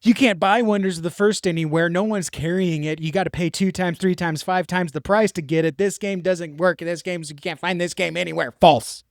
You can't buy Wonders of the First anywhere. No one's carrying it. You got to pay 2 times, 3 times, 5 times the price to get it. This game doesn't work. This game, you can't find this game anywhere. False.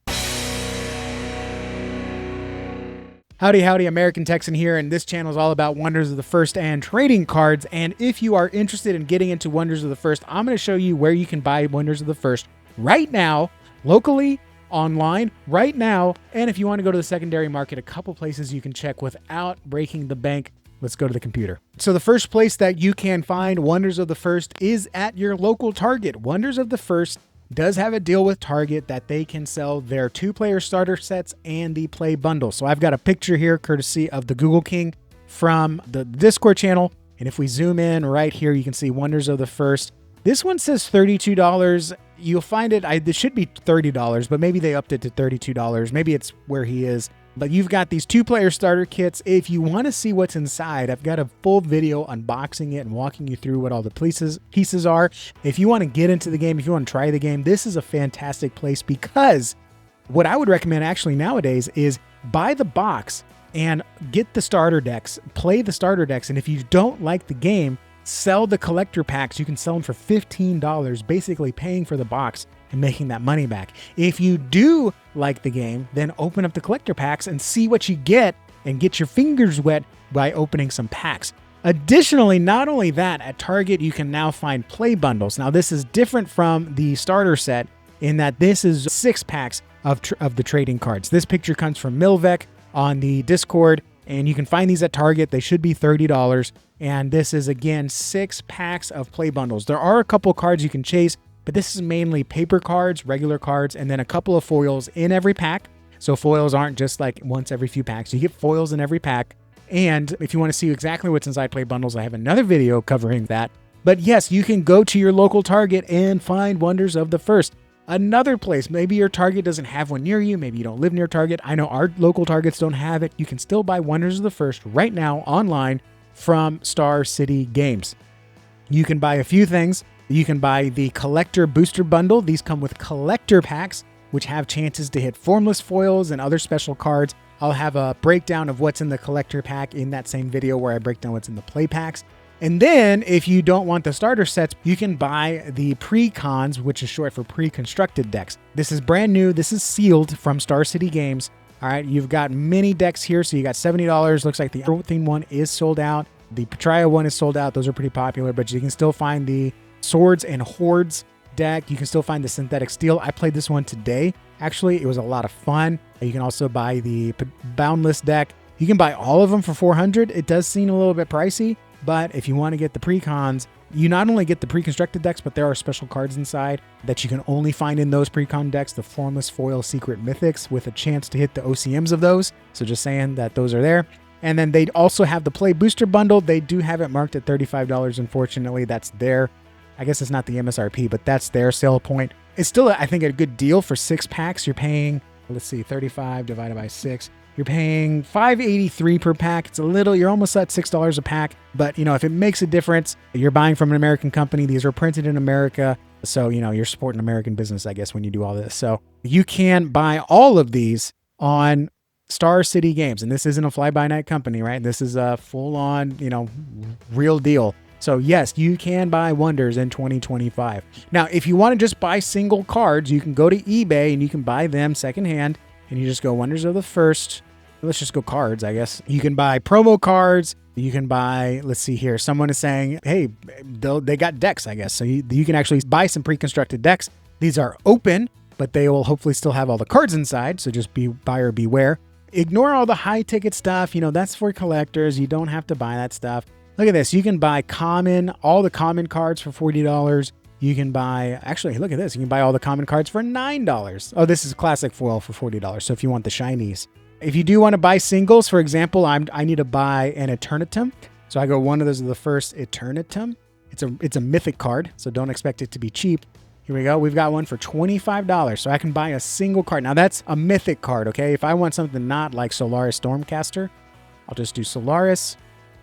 Howdy, howdy, American Texan here, and this channel is all about Wonders of the First and trading cards. And if you are interested in getting into Wonders of the First, I'm going to show you where you can buy Wonders of the First right now, locally, online, right now. And if you want to go to the secondary market, a couple places you can check without breaking the bank. Let's go to the computer. So the first place that you can find Wonders of the First is at your local Target. Wonders of the First does have a deal with Target that they can sell their 2-player starter sets and the play bundle. So I've got a picture here courtesy of the Google King from the Discord channel. And if we zoom in right here, you can see Wonders of the First. This one says $32. You'll find it, it should be $30, but maybe they upped it to $32. Maybe it's where he is. But you've got these 2-player starter kits. If you want to see what's inside, I've got a full video unboxing it and walking you through what all the pieces are. If you want to get into the game, if you want to try the game, this is a fantastic place, because what I would recommend actually nowadays is buy the box and get the starter decks, play the starter decks. And if you don't like the game, sell the collector packs. You can sell them for $15, basically paying for the box and making that money back. If you do like the game, then open up the collector packs and see what you get and get your fingers wet by opening some packs. Additionally, not only that, at Target, you can now find play bundles. Now, this is different from the starter set in that this is 6 packs of the trading cards. This picture comes from Milvec on the Discord, and you can find these at Target. They should be $30. And this is, again, 6 packs of play bundles. There are a couple cards you can chase, but this is mainly paper cards, regular cards, and then a couple of foils in every pack. So foils aren't just like once every few packs. You get foils in every pack. And if you want to see exactly what's inside play bundles, I have another video covering that. But yes, you can go to your local Target and find Wonders of the First. Another place, maybe your Target doesn't have one near you. Maybe you don't live near Target. I know our local Targets don't have it. You can still buy Wonders of the First right now online from Star City Games. You can buy a few things. You can buy the collector booster bundle. These come with collector packs, which have chances to hit formless foils and other special cards. I'll have a breakdown of what's in the collector pack in that same video where I break down what's in the play packs. And then if you don't want the starter sets, you can buy the pre-cons, which is short for pre-constructed decks. This is brand new. This is sealed from Star City Games. All right, you've got many decks here. So you got $70. Looks like the Earth-themed one is sold out. The Patria one is sold out. Those are pretty popular, but you can still find the Swords and Hordes deck. You can still find the Synthetic Steel. I played this one today. Actually, it was a lot of fun. You can also buy the Boundless deck. You can buy all of them for $400. It does seem a little bit pricey, but if you want to get the pre-cons, you not only get the pre-constructed decks, but there are special cards inside that you can only find in those pre-con decks, the Formless Foil Secret Mythics, with a chance to hit the OCMs of those. So just saying that those are there. And then they also have the Play Booster Bundle. They do have it marked at $35. Unfortunately, that's there. I guess it's not the MSRP, but that's their sale point. It's still, I think, a good deal for 6 packs. You're paying, let's see, 35 divided by 6. You're paying $5.83 per pack. It's a little, you're almost at $6 a pack. But, you know, if it makes a difference, you're buying from an American company. These are printed in America. So, you know, you're supporting American business, I guess, when you do all this. So you can buy all of these on Star City Games. And this isn't a fly-by-night company, right? This is a full-on, you know, real deal. So yes, you can buy Wonders in 2025. Now, if you want to just buy single cards, you can go to eBay and you can buy them secondhand, and you just go Wonders of the First. Let's just go cards, I guess. You can buy promo cards. You can buy, let's see here. Someone is saying, hey, they got decks, I guess. So you can actually buy some pre-constructed decks. These are open, but they will hopefully still have all the cards inside. So just be buyer beware. Ignore all the high ticket stuff. You know, that's for collectors. You don't have to buy that stuff. Look at this. You can buy all the common cards for $40. You can buy, actually, look at this. You can buy all the common cards for $9. Oh, this is classic foil for $40. So if you want the shinies. If you do want to buy singles, for example, I need to buy an Eternatum. So I go one of those of the first Eternatum. It's a mythic card, so don't expect it to be cheap. Here we go. We've got one for $25. So I can buy a single card. Now that's a mythic card, okay? If I want something not like Solaris Stormcaster, I'll just do Solaris.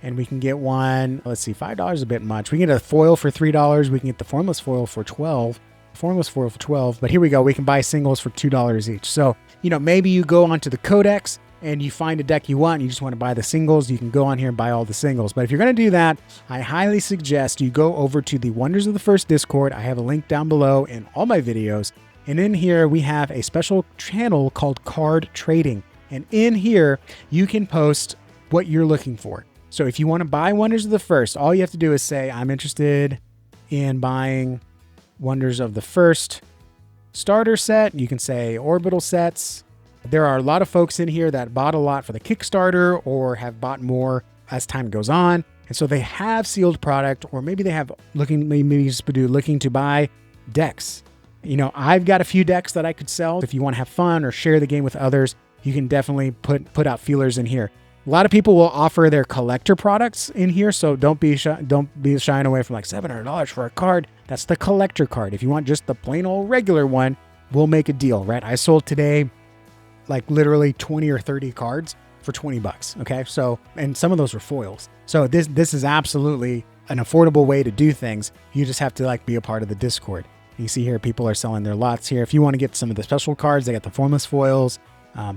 And we can get one, let's see, $5 is a bit much. We can get a foil for $3. We can get the Formless Foil for $12. Formless Foil for $12. But here we go. We can buy singles for $2 each. So, you know, maybe you go onto the Codex and you find a deck you want, and you just want to buy the singles, you can go on here and buy all the singles. But if you're going to do that, I highly suggest you go over to the Wonders of the First Discord. I have a link down below in all my videos. And in here, we have a special channel called Card Trading. And in here, you can post what you're looking for. So if you want to buy Wonders of the First, all you have to do is say, I'm interested in buying Wonders of the First starter set. You can say orbital sets. There are a lot of folks in here that bought a lot for the Kickstarter or have bought more as time goes on. And so they have sealed product, or maybe they have looking to buy decks. You know, I've got a few decks that I could sell. If you want to have fun or share the game with others, you can definitely put out feelers in here. A lot of people will offer their collector products in here, so don't be shying away from like $700 for a card. That's the collector card. If you want just the plain old regular one, we'll make a deal, right? I sold today like literally 20 or 30 cards for 20 bucks. Okay. So, and some of those were foils. So this is absolutely an affordable way to do things. You just have to like be a part of the Discord. You see here, people are selling their lots here. If you want to get some of the special cards, they got the formless foils.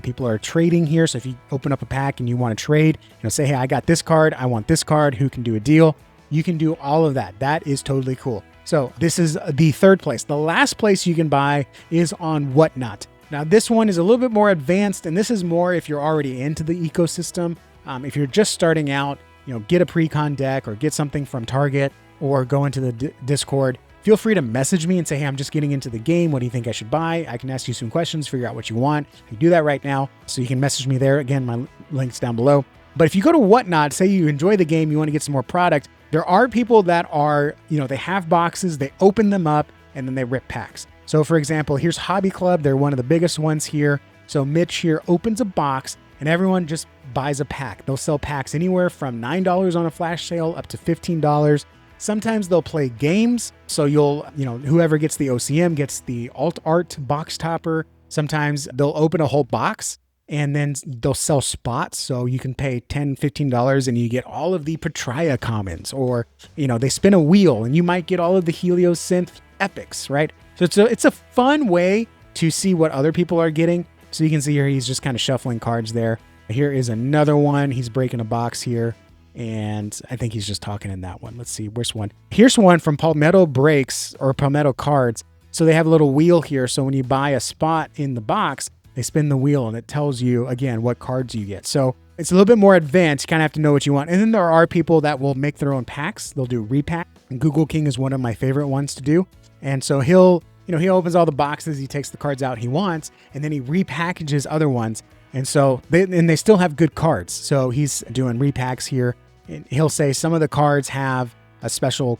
People are trading here. So if you open up a pack and you want to trade, say, hey, I got this card. I want this card. Who can do a deal? You can do all of that. That is totally cool. So this is the third place. The last place you can buy is on Whatnot. Now this one is a little bit more advanced, and this is more if you're already into the ecosystem. If you're just starting out, get a pre-con deck or get something from Target or go into the Discord. Feel free to message me and say, hey, I'm just getting into the game. What do you think I should buy? I can ask you some questions, figure out what you want. I can do that right now. So you can message me there. Again, my link's down below. But if you go to Whatnot, say you enjoy the game, you want to get some more product, there are people that are, they have boxes, they open them up, and then they rip packs. So for example, here's Hobby Club. They're one of the biggest ones here. So Mitch here opens a box and everyone just buys a pack. They'll sell packs anywhere from $9 on a flash sale up to $15. Sometimes they'll play games. So whoever gets the OCM gets the alt art box topper. Sometimes they'll open a whole box and then they'll sell spots. So you can pay $10, $15 and you get all of the Patria commons, or, they spin a wheel and you might get all of the Heliosynth epics, right? So it's a fun way to see what other people are getting. So you can see here, he's just kind of shuffling cards there. Here is another one. He's breaking a box here. And I think he's just talking in that one. Let's see, where's one? Here's one from Palmetto Breaks or Palmetto Cards. So they have a little wheel here. So when you buy a spot in the box, they spin the wheel and it tells you, again, what cards you get. So it's a little bit more advanced. You kind of have to know what you want. And then there are people that will make their own packs. They'll do repack. And Google King is one of my favorite ones to do. And so he opens all the boxes. He takes the cards out he wants, and then he repackages other ones. And so they still have good cards. So he's doing repacks here. And he'll say some of the cards have a special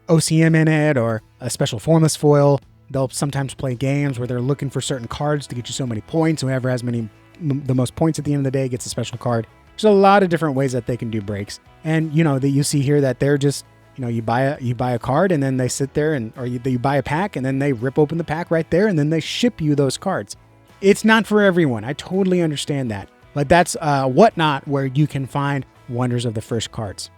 OCM in it or a special formless foil. They'll sometimes play games where they're looking for certain cards to get you so many points. Whoever has the most points at the end of the day gets a special card. There's a lot of different ways that they can do breaks. And that you see here that they're just, you buy a card and then they sit there or you buy a pack and then they rip open the pack right there and then they ship you those cards. It's not for everyone. I totally understand that. But that's Whatnot, where you can find Wonders of the First cards.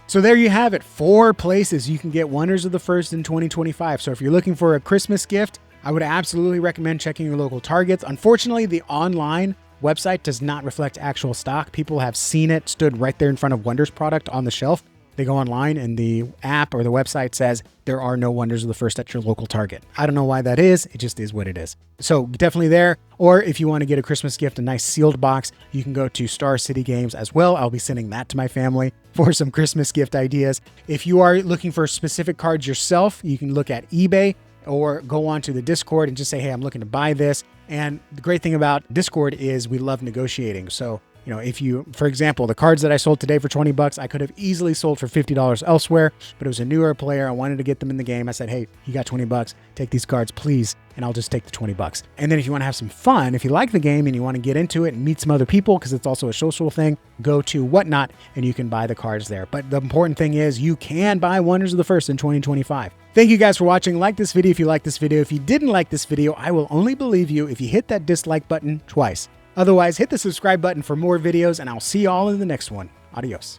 So there you have it. 4 places you can get Wonders of the First in 2025. So if you're looking for a Christmas gift, I would absolutely recommend checking your local Targets. Unfortunately, the online website does not reflect actual stock. People have seen it, stood right there in front of Wonders product on the shelf. They go online and the app or the website says there are no Wonders of the First at your local Target. I don't know why that is. It just is what it is. So definitely there. Or if you want to get a Christmas gift, a nice sealed box, you can go to Star City Games as well. I'll be sending that to my family for some Christmas gift ideas. If you are looking for specific cards yourself, you can look at eBay or go on to the Discord and just say, hey, I'm looking to buy this. And the great thing about Discord is we love negotiating. So if you, for example, the cards that I sold today for 20 bucks, I could have easily sold for $50 elsewhere, but it was a newer player. I wanted to get them in the game. I said, hey, you got 20 bucks, take these cards, please. And I'll just take the 20 bucks. And then if you want to have some fun, if you like the game and you want to get into it and meet some other people, because it's also a social thing, go to Whatnot and you can buy the cards there. But the important thing is you can buy Wonders of the First in 2025. Thank you guys for watching. Like this video if you like this video. If you didn't like this video, I will only believe you if you hit that dislike button twice. Otherwise, hit the subscribe button for more videos, and I'll see you all in the next one. Adios.